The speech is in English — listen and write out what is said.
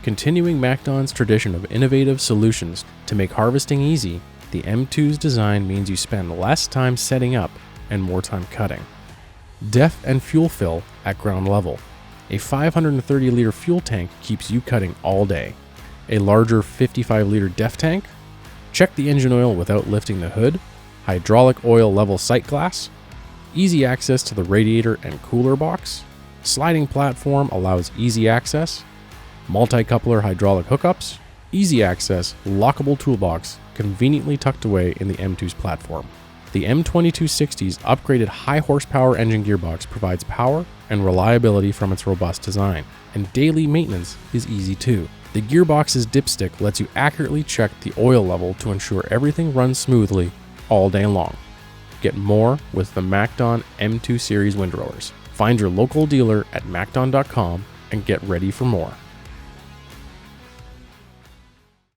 Continuing MacDon's tradition of innovative solutions to make harvesting easy, the M2's design means you spend less time setting up and more time cutting. Def and fuel fill at ground level. A 530-liter fuel tank keeps you cutting all day. A larger 55-liter def tank? Check the engine oil without lifting the hood. Hydraulic oil level sight glass. Easy access to the radiator and cooler box. Sliding platform allows easy access. Multi-coupler hydraulic hookups. Easy access, lockable toolbox conveniently tucked away in the M2's platform. The M2260's upgraded high-horsepower engine gearbox provides power and reliability from its robust design, and daily maintenance is easy too. The gearbox's dipstick lets you accurately check the oil level to ensure everything runs smoothly all day long. Get more with the MacDon M2 Series Windrowers. Find your local dealer at MacDon.com and get ready for more.